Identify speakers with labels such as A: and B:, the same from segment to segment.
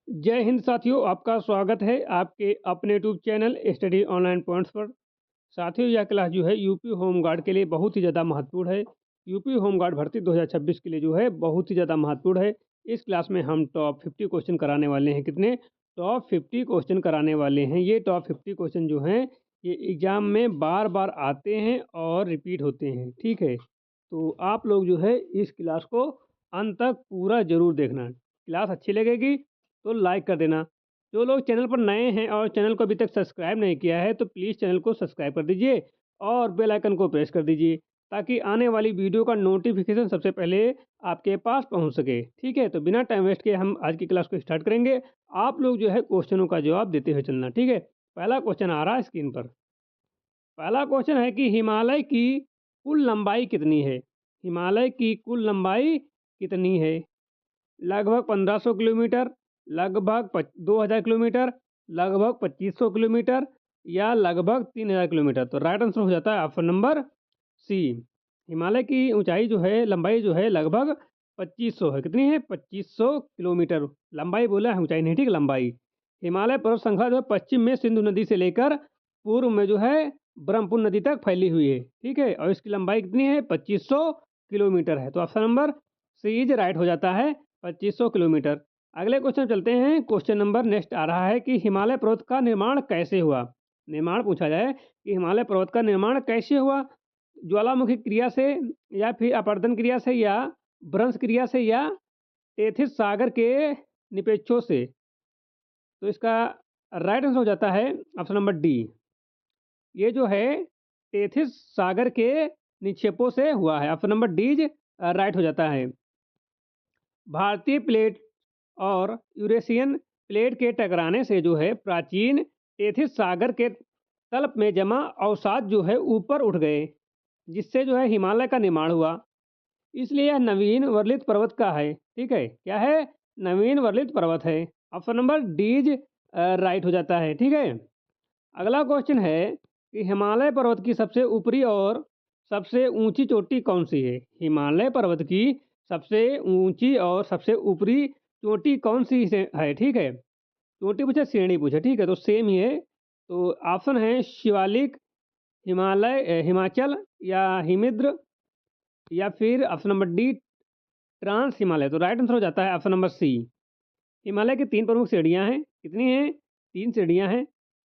A: जय हिंद साथियों, आपका स्वागत है आपके अपने YouTube channel study online points पर। साथियों, यह क्लास जो है यूपी होम गार्ड के लिए बहुत ही ज़्यादा महत्वपूर्ण है। यूपी होम गार्ड भर्ती 2026 के लिए जो है बहुत ही ज़्यादा महत्वपूर्ण है। इस क्लास में हम टॉप 50 क्वेश्चन कराने वाले हैं। कितने? टॉप 50 क्वेश्चन कराने वाले हैं। ये टॉप 50 क्वेश्चन जो हैं ये एग्ज़ाम में बार-बार आते हैं और रिपीट होते हैं, ठीक है? तो आप लोग जो है इस क्लास को अंत तक पूरा ज़रूर देखना। क्लास अच्छी लगेगी तो लाइक कर देना। जो लोग चैनल पर नए हैं और चैनल को अभी तक सब्सक्राइब नहीं किया है तो प्लीज़ चैनल को सब्सक्राइब कर दीजिए और बेल आइकन को प्रेस कर दीजिए ताकि आने वाली वीडियो का नोटिफिकेशन सबसे पहले आपके पास पहुंच सके। ठीक है, तो बिना टाइम वेस्ट किए हम आज की क्लास को स्टार्ट करेंगे। आप लोग जो है क्वेश्चनों का जवाब देते हुए चलना। ठीक है, पहला क्वेश्चन आ रहा है स्क्रीन पर। पहला क्वेश्चन है कि हिमालय की कुल लंबाई कितनी है? हिमालय की कुल लंबाई कितनी है? लगभग 1500 किलोमीटर, लगभग 2000 किलोमीटर, लगभग 2500 किलोमीटर या लगभग 3000 किलोमीटर। तो राइट आंसर हो जाता है ऑप्शन नंबर सी। हिमालय की ऊंचाई जो है, लंबाई जो है लगभग 2500 है। कितनी है? 2500 किलोमीटर। लंबाई बोला है, ऊंचाई नहीं, ठीक है, लंबाई। हिमालय पर्वत श्रृंखला जो है पश्चिम में सिंधु नदी से लेकर पूर्व में जो है ब्रह्मपुत्र नदी तक फैली हुई है। ठीक है, और इसकी लंबाई कितनी है? 2500 किलोमीटर है। तो option number C is right हो जाता है, 2500 किलोमीटर। अगले क्वेश्चन चलते हैं। क्वेश्चन नंबर नेक्स्ट आ रहा है कि हिमालय पर्वत का निर्माण कैसे हुआ? निर्माण पूछा जाए कि हिमालय पर्वत का निर्माण कैसे हुआ? ज्वालामुखी क्रिया से या फिर अपरदन क्रिया से या भ्रंश क्रिया से या टेथिस सागर के निपेक्षों से? तो इसका राइट आंसर हो जाता है ऑप्शन नंबर डी। ये जो है टेथिस सागर के निक्षेपों से हुआ है। ऑप्शन नंबर डी राइट हो जाता है। भारतीय प्लेट और यूरेशियन प्लेट के टकराने से जो है प्राचीन टेथिस सागर के तल में जमा अवसाद जो है ऊपर उठ गए, जिससे जो है हिमालय का निर्माण हुआ। इसलिए यह नवीन वर्लित पर्वत का है। ठीक है, क्या है? नवीन वर्लित पर्वत है। ऑप्शन नंबर डीज राइट हो जाता है। ठीक है, अगला क्वेश्चन है कि हिमालय पर्वत की सबसे ऊपरी और सबसे ऊंची चोटी कौन सी है? हिमालय पर्वत की सबसे ऊंची और सबसे ऊपरी चोटी कौन सी है? ठीक है, चोटी पूछे, श्रेणी पूछे, ठीक है, तो सेम ही है। तो ऑप्शन है शिवालिक, हिमाचल या हिमिद्र या फिर option number D trans Himalaya. तो राइट आंसर हो जाता है ऑप्शन नंबर सी। हिमालय की 3 प्रमुख श्रेणियां हैं। कितनी हैं? 3 श्रेणियां हैं।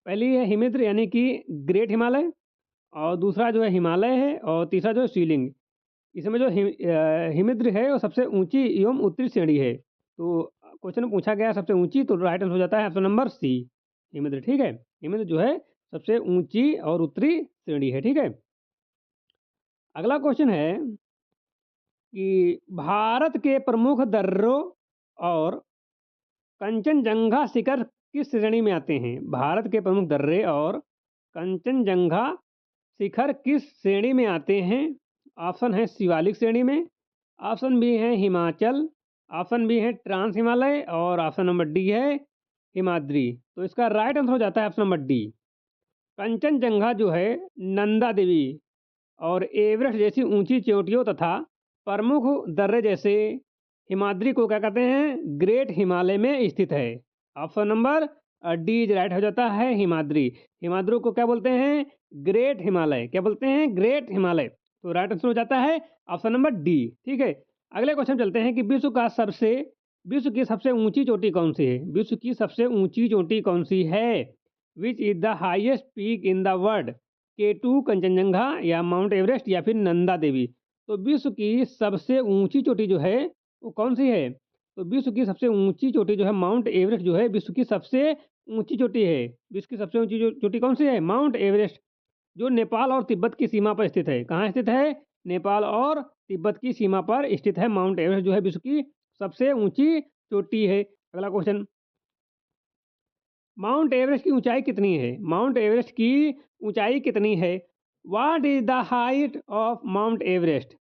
A: पहली है हिमिद्र यानी कि ग्रेट हिमालय, और दूसरा जो है हिमालय है, और तीसरा जो है सीलिंग। इसमें जो हिमिद्र है वो सबसे ऊंची एवं उत्तरी श्रेणी है। तो क्वेश्चन में पूछा गया है सबसे ऊंची, तो राइट आंसर हो जाता है ऑप्शन नंबर सी, हिमिद्र। ठीक है, हिमिद्र जो है सबसे ऊंची और उत्तरी श्रेणी है। ठीक है, अगला क्वेश्चन है कि भारत के प्रमुख दर्रों और कंचनजंगा शिखर किस श्रेणी में आते हैं? भारत के प्रमुख दर्रे और कंचनजंगा शिखर किस श्रेणी में आते हैं? ऑप्शन है शिवालिक श्रेणी में, ऑप्शन बी है हिमाचल, ऑप्शन बी है ट्रांस हिमालय और ऑप्शन नंबर डी है हिमाद्री। तो इसका राइट आंसर हो जाता है ऑप्शन नंबर डी। कंचनजंगा जो है नंदा देवी और एवरेस्ट जैसी ऊंची चोटियों तथा प्रमुख दर्रे जैसे हिमाद्री को क्या कहते हैं? ग्रेट हिमालय में स्थित है। Option number D is right हो जाता है, हिमाद्री। हिमाद्री को क्या बोलते हैं? ग्रेट हिमालय। क्या बोलते हैं? ग्रेट हिमालय। तो राइट आंसर हो जाता है ऑप्शन नंबर डी। ठीक है, अगले क्वेश्चन चलते हैं कि विश्व की सबसे ऊंची चोटी कौन सी है? विश्व की सबसे ऊंची चोटी कौन सी है? Which is the highest peak in the world? K2 Kanchenjunga या माउंट एवरेस्ट या फिर नंदा देवी? तो विश्व की सबसे ऊंची चोटी जो है वो कौन सी है? तो विश्व की सबसे ऊंची चोटी जो है माउंट एवरेस्ट जो है विश्व की सबसे ऊंची चोटी है। विश्व की सबसे ऊंची चोटी कौन सी है? माउंट एवरेस्ट, जो नेपाल और तिब्बत की सीमा पर स्थित है। कहाँ स्थित है? नेपाल और तिब्बत की सीमा पर स्थित है माउंट एवरेस्ट, जो है विश्व की सबसे ऊंची चोटी है। अगला क्वेश्चन, माउंट एवरेस्ट की ऊंचाई कितनी है? माउंट एवरेस्ट की ऊंचाई कितनी है? What is the height of Mount Everest?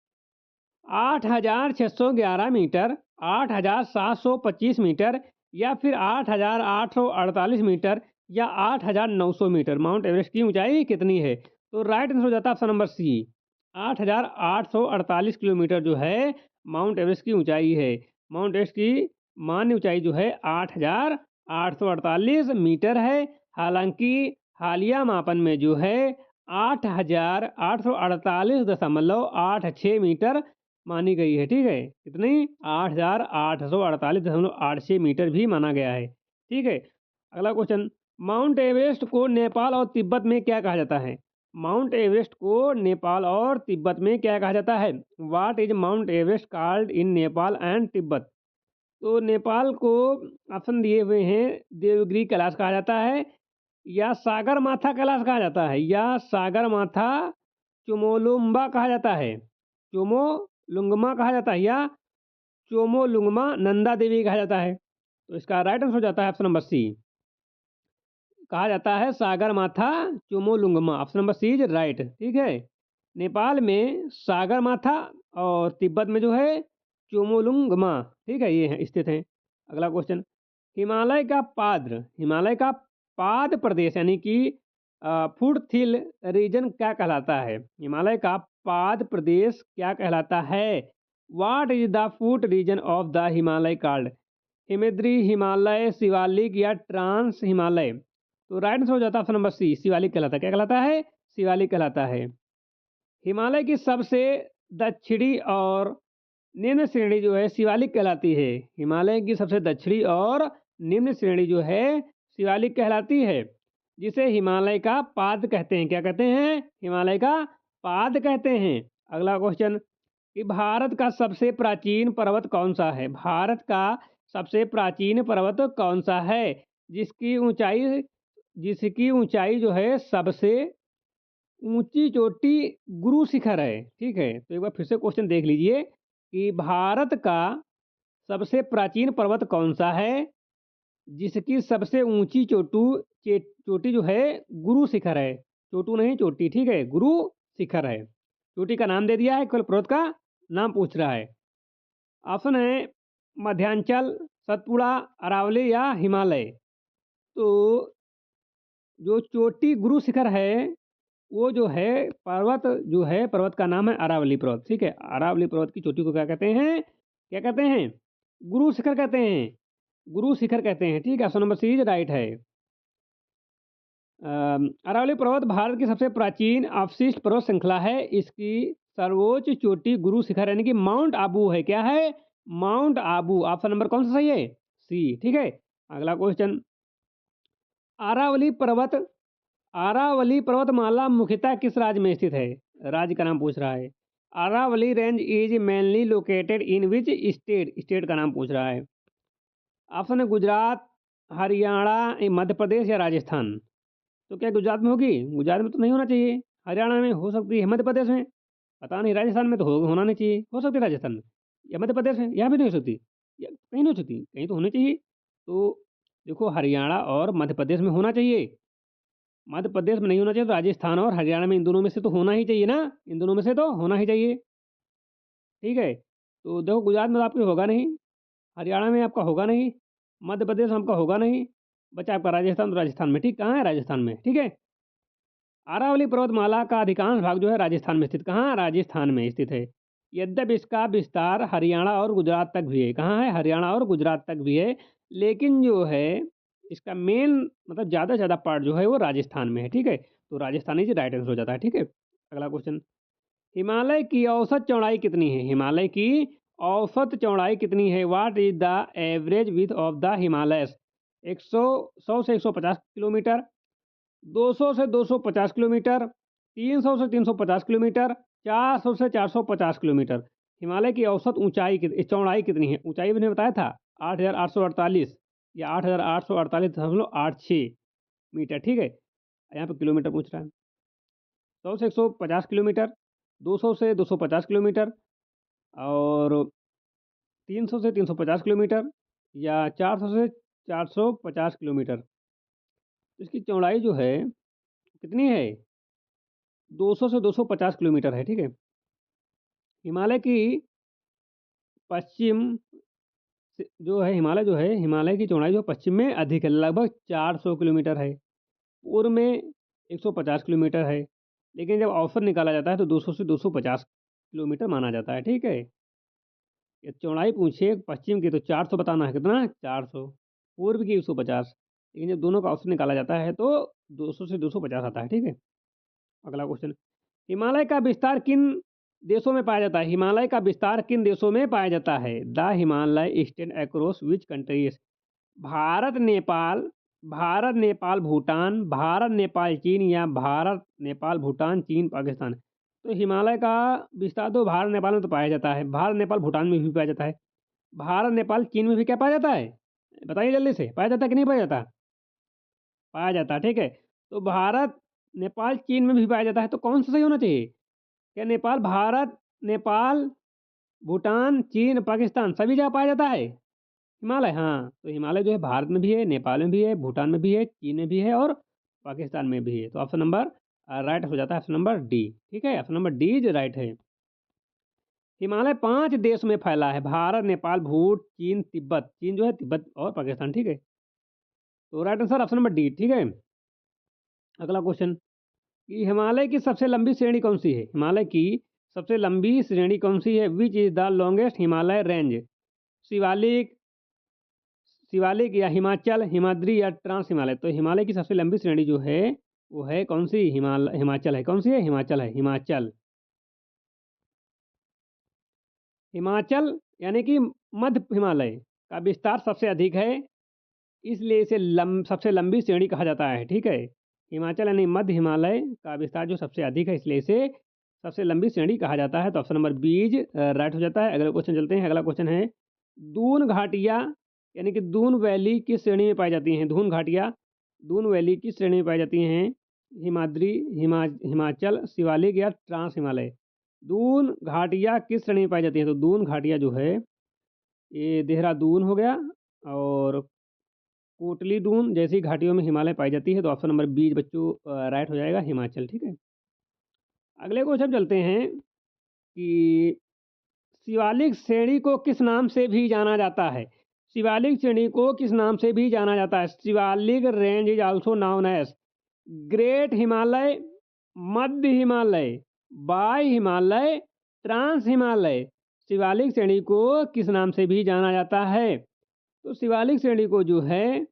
A: 8611 metre, 8725 metre या फिर 8848 मीटर या 8900 मीटर? माउंट एवरेस्ट की ऊंचाई कितनी है? तो राइट आंसर हो जाता है ऑप्शन नंबर सी, 8848 किलोमीटर जो है माउंट एवरेस्ट की ऊंचाई है। माउंट एवरेस्ट की मान्य ऊंचाई जो है 8,848 मीटर है। हालांकि हालिया मापन में जो है 8,848.86 मीटर मानी गई है। ठीक है, कितनी? 8,848.86 मीटर भी माना गया है। ठीक है, अगला क्वेश्चन, माउंट एवरेस्ट को नेपाल और तिब्बत में क्या कहा जाता है? माउंट एवरेस्ट को नेपाल और तिब्बत में क्या कहा जाता है? What is mount Everest called in Nepal and Tibet? तो नेपाल को ऑप्शन दिए हुए हैं, देवगिरी कैलाश कहा जाता है, या सागर माथा कैलाश कहा जाता है, या सागर माथा चुमोलुम्बा कहा जाता है, चोमोलुंगमा कहा जाता है, या चोमोलुंगमा नंदा देवी कहा जाता है। तो इसका राइट आंसर हो जाता है ऑप्शन नंबर सी, कहा जाता है Sagarmatha Chomolungma. Option number C is right. ठीक है, नेपाल में सागर माथा और तिब्बत में जो है चोमोलुंगमा। ठीक है, ये है स्थित है। अगला क्वेश्चन, हिमालय का पाद प्रदेश यानी कि फुट हिल रीजन क्या कहलाता है? हिमालय का पाद प्रदेश क्या कहलाता है? What is the foot region of the Himalaya called? Himadri, Himalaya, Shivalik या ट्रांस हिमालय? तो राइट आंसर हो जाता है ऑप्शन नंबर सी, शिवालिक कहलाता है। क्या कहलाता है? शिवालिक कहलाता है। हिमालय की सबसे दक्षिणी और निम्न श्रेणी जो है शिवालिक कहलाती है। हिमालय की सबसे दक्षिणी और निम्न श्रेणी जो है शिवालिक कहलाती है, जिसे हिमालय का पाद कहते हैं। क्या कहते हैं? हिमालय का पाद कहते हैं। अगला क्वेश्चन, कि भारत का सबसे प्राचीन पर्वत कौन सा है? भारत का सबसे प्राचीन पर्वत कौन सा है, जिसकी ऊंचाई जो है सबसे ऊंची चोटी गुरु शिखर है? ठीक है, तो एक बार फिर से क्वेश्चन देख लीजिए कि भारत का सबसे प्राचीन पर्वत कौन सा है, जिसकी सबसे ऊंची चोटी जो है गुरु शिखर है। चोटू नहीं, चोटी। ठीक है, गुरु शिखर है। चोटी का नाम दे दिया है, केवल पर्वत का नाम पूछ रहा है। ऑप्शन है मध्यांचल, सतपुड़ा, अरावली या हिमालय। तो जो चोटी गुरु शिखर है वो जो है पर्वत का नाम है अरावली पर्वत। ठीक है, अरावली पर्वत की चोटी को क्या कहते हैं? क्या कहते हैं? गुरु शिखर कहते हैं। गुरु शिखर कहते हैं। ठीक है, option number C is right है। अरावली पर्वत भारत की सबसे प्राचीन अवशिष्ट पर्वत श्रृंखला है। इसकी सर्वोच्च चोटी गुरु शिखर यानी कि माउंट आबू है। क्या है? माउंट आबू। ऑप्शन नंबर कौन सा सही है? सी। ठीक है, अगला क्वेश्चन, अरावली पर्वत अरावली पर्वतमाला मुख्यतः किस राज्य में स्थित है? राज्य का नाम पूछ रहा है। Aravalli range is mainly located in which state? State का नाम पूछ रहा है। ऑप्शन है गुजरात, हरियाणा, मध्य प्रदेश या राजस्थान। तो क्या गुजरात में होगी? गुजरात में तो नहीं होना चाहिए। हरियाणा में हो सकती है, मध्य प्रदेश में पता नहीं, राजस्थान में तो होना नहीं चाहिए। हो सकती है राजस्थान में या मध्य प्रदेश में, यहाँ भी नहीं हो सकती, या कहीं नहीं हो सकती, कहीं तो होनी चाहिए। तो देखो, हरियाणा और मध्य प्रदेश में होना चाहिए। मध्य प्रदेश में नहीं होना चाहिए तो राजस्थान और हरियाणा में, इन दोनों में से तो होना ही चाहिए ना। इन दोनों में से तो होना ही चाहिए। ठीक है, तो देखो, गुजरात में तो आपके होगा नहीं, हरियाणा में आपका होगा नहीं, मध्य प्रदेश में आपका होगा नहीं, बचा आपका राजस्थान। तो राजस्थान में, ठीक, कहाँ है? राजस्थान में। ठीक है, अरावली पर्वतमाला का अधिकांश भाग जो है राजस्थान में स्थित, कहाँ? राजस्थान में स्थित है। यद्यपि इसका विस्तार हरियाणा और गुजरात तक भी है। कहाँ है? हरियाणा और गुजरात तक भी है, लेकिन जो है इसका मेन मतलब ज़्यादा से ज़्यादा पार्ट जो है वो राजस्थान में है। ठीक है, तो राजस्थान ही राइट आंसर हो जाता है। ठीक है, अगला क्वेश्चन, हिमालय की औसत चौड़ाई कितनी है? हिमालय की औसत चौड़ाई कितनी है? What is the average width of the Himalayas? 100 से 150 किलोमीटर, 200 से 250 किलोमीटर, 300 से 350 किलोमीटर, 400 से 450 किलोमीटर। हिमालय की औसत चौड़ाई कितनी है? ऊंचाई मैंने बताया था 8,848 या 8,848.86 मीटर। ठीक है, यहाँ पे किलोमीटर पूछ रहा है। 100 से 150 किलोमीटर, 200 से 250 किलोमीटर, और 300 से 350 किलोमीटर, या 400 से 450 किलोमीटर। इसकी चौड़ाई जो है कितनी है? 200 से 250 किलोमीटर है। ठीक है, हिमालय की पश्चिम जो है हिमालय की चौड़ाई जो पश्चिम में अधिक है, लगभग 400 किलोमीटर है। पूर्व में 150 किलोमीटर है, लेकिन जब औसत निकाला जाता है तो 200 से 250 किलोमीटर माना जाता है। ठीक है, ये चौड़ाई पूछे पश्चिम की तो 400 बताना है, कितना 400, पूर्व की 150, लेकिन जब दोनों का औसत निकाला जाता है तो 200 से 250 आता है, ठीक है। अगला क्वेश्चन, हिमालय का विस्तार किन देशों में पाया जाता है? हिमालय का विस्तार किन देशों में पाया जाता है? The Himalaya extend across which countries? Bharat Nepal, Bharat Nepal Bhutan, Bharat Nepal चीन या भारत नेपाल भूटान चीन पाकिस्तान? तो हिमालय का विस्तार तो भारत नेपाल में तो पाया जाता है, भारत नेपाल भूटान में भी पाया जाता है, भारत नेपाल चीन में भी क्या पाया जाता है? बताइए जल्दी से, पाया जाता है कि नहीं पाया जाता? पाया जाता है, ठीक है। तो भारत नेपाल चीन में भी पाया जाता है, तो कौन सा सही होना चाहिए? क्या नेपाल, भारत नेपाल भूटान चीन पाकिस्तान सभी जगह पाया जाता है हिमालय? हाँ, तो हिमालय जो है भारत में भी है, नेपाल में भी है, भूटान में भी है, चीन में भी है और पाकिस्तान में भी है। तो ऑप्शन नंबर राइट हो जाता है, ऑप्शन नंबर डी, ठीक है। ऑप्शन नंबर डी जो राइट है। हिमालय 5 देश में फैला है, भारत नेपाल भूट चीन तिब्बत, चीन जो है तिब्बत और पाकिस्तान, ठीक है। तो right answer option number D, ठीक है। अगला क्वेश्चन, कि हिमालय की सबसे लंबी श्रेणी कौन सी है? हिमालय की सबसे लंबी श्रेणी कौन सी है? Which is the longest Himalaya range? Shivalik, Shivalik या हिमाचल, हिमाद्री या ट्रांस हिमालय? तो हिमालय की सबसे लंबी श्रेणी जो है वो है कौन सी? हिमाचल है। कौन सी है? हिमाचल है, हिमाचल। हिमाचल यानी कि मध्य हिमालय का विस्तार सबसे अधिक है, इसलिए इसे सबसे लंबी श्रेणी कहा जाता है, ठीक है। हिमाचल यानी मध्य हिमालय का विस्तार जो सबसे अधिक है, इसलिए इसे सबसे लंबी श्रेणी कहा जाता है। तो ऑप्शन नंबर बीज राइट हो जाता है। अगला क्वेश्चन चलते हैं। अगला क्वेश्चन है, दून घाटियाँ यानी कि दून वैली किस श्रेणी में पाई जाती हैं? दून घाटियाँ दून वैली किस श्रेणी में पाई जाती हैं? हिमाद्री, हिमाचल, शिवालिक या ट्रांस हिमालय? दून घाटियाँ किस श्रेणी में पाई जाती हैं? तो दून घाटियाँ जो है ये देहरादून हो गया और कोटली दून जैसी घाटियों में हिमालय पाई जाती है। तो ऑप्शन नंबर बी बच्चों राइट हो जाएगा, हिमाचल, ठीक है। अगले क्वेश्चन चलते हैं कि शिवालिक श्रेणी को किस नाम से भी जाना जाता है? शिवालिक श्रेणी को किस नाम से भी जाना जाता है? Shivalik range is also known as Great Himalaya, मध्य हिमालय, बाय हिमालय, ट्रांस हिमालय? शिवालिक श्रेणी को किस नाम से भी जाना जाता है? तो शिवालिक श्रेणी को जो है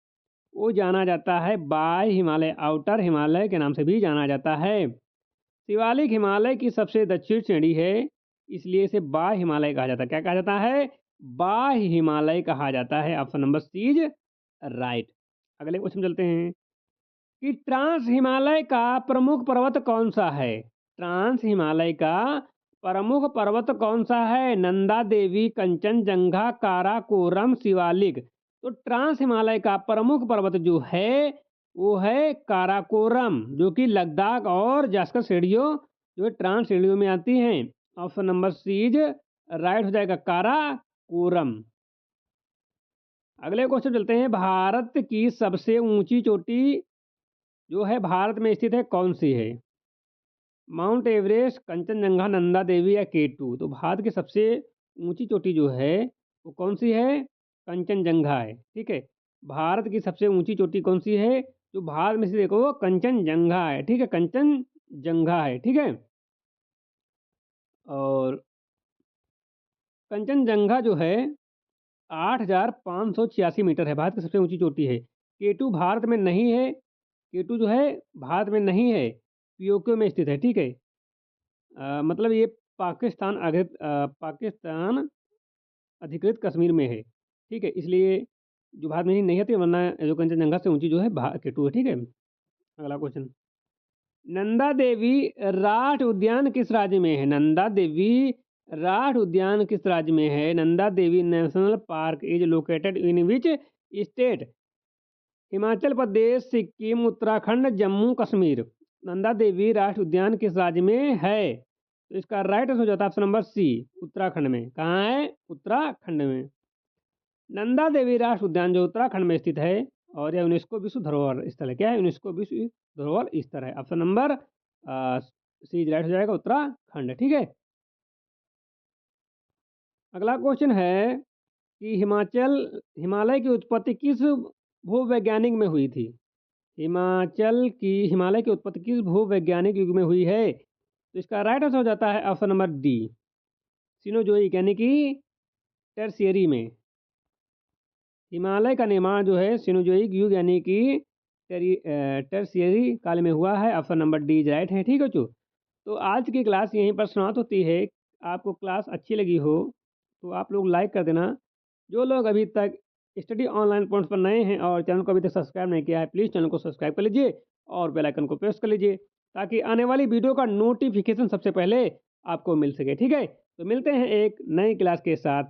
A: वो जाना जाता है बाय हिमालय, आउटर हिमालय के नाम से भी जाना जाता है। शिवालिक हिमालय की सबसे दक्षिण श्रेणी है, इसलिए इसे बाय हिमालय कहा जाता है। क्या कहा जाता है? बाय हिमालय कहा जाता है। Option number C is right. अगले क्वेश्चन चलते हैं कि ट्रांस हिमालय का प्रमुख पर्वत कौन सा है? ट्रांस हिमालय का प्रमुख पर्वत कौन सा है? नंदा देवी, कंचनजंगा, काराकोरम, शिवालिक? तो ट्रांस हिमालय का प्रमुख पर्वत जो है वो है काराकोरम, जो कि लद्दाख और जास्कर श्रेणियों जो ट्रांस श्रेणियों में आती हैं। Option number C is right हो जाएगा, काराकोरम। अगले क्वेश्चन चलते हैं, भारत की सबसे ऊंची चोटी जो है भारत में स्थित है कौन सी है? माउंट एवरेस्ट, कंचनजंगा, नंदा देवी या केटू? तो भारत की सबसे ऊंची चोटी जो है वो कौन सी है? कंचनजंगा है, ठीक है। भारत की सबसे ऊंची चोटी कौन सी है जो भारत में से? देखो कंचनजंगा है, ठीक है, कंचनजंगा है, ठीक है। और कंचनजंगा जो है 8,586 मीटर है, भारत की सबसे ऊंची चोटी है। केटू भारत में नहीं है, केटू जो है भारत में नहीं है, पीओके में स्थित है, ठीक है। मतलब ये पाकिस्तान अधिकृत कश्मीर में है, ठीक है, इसलिए जो भारत में ही नहीं आती, वरना जो कंचनजंगा से ऊंची जो है केटू है, ठीक है। अगला क्वेश्चन, नंदा देवी राष्ट्रीय उद्यान किस राज्य में है? नंदा देवी राष्ट्रीय उद्यान किस राज्य में है? Nanda Devi national park is located in which state? Himachal Pradesh, Sikkim, Uttarakhand, Jammu Kashmir? Nanda Devi राष्ट्रीय उद्यान किस राज्य में है? तो इसका राइट आंसर हो जाता है ऑप्शन नंबर सी, उत्तराखंड में। कहाँ है? उत्तराखंड में। नंदा देवी राष्ट्रीय उद्यान जो उत्तराखंड में स्थित है और यह यूनेस्को विश्व धरोहर स्थल है। क्या है? यूनेस्को विश्व धरोहर स्थल है। ऑप्शन नंबर सी राइट हो जाएगा, उत्तराखंड, ठीक है। अगला क्वेश्चन है कि हिमालय की उत्पत्ति किस भूवैज्ञानिक में हुई थी? हिमालय की उत्पत्ति किस भूवैज्ञानिक युग में हुई है? तो इसका राइट आंसर हो जाता है ऑप्शन नंबर डी, सिनोजोइक, यानी कि टर्शियरी में हिमालय का निर्माण जो है सिनोज़ोइक युग यानी कि टर्शियरी काल में हुआ है। Option number D is right है। ठीक है बच्चों, तो आज की क्लास यहीं पर समाप्त होती है। आपको क्लास अच्छी लगी हो तो आप लोग लाइक कर देना। जो लोग अभी तक स्टडी ऑनलाइन पॉइंट्स पर नए हैं और चैनल को अभी तक सब्सक्राइब नहीं किया है, प्लीज़ चैनल को सब्सक्राइब कर लीजिए और बेल आइकन को प्रेस कर लीजिए ताकि आने वाली वीडियो का नोटिफिकेशन सबसे पहले आपको मिल सके। ठीक है, तो मिलते हैं एक नई क्लास के साथ।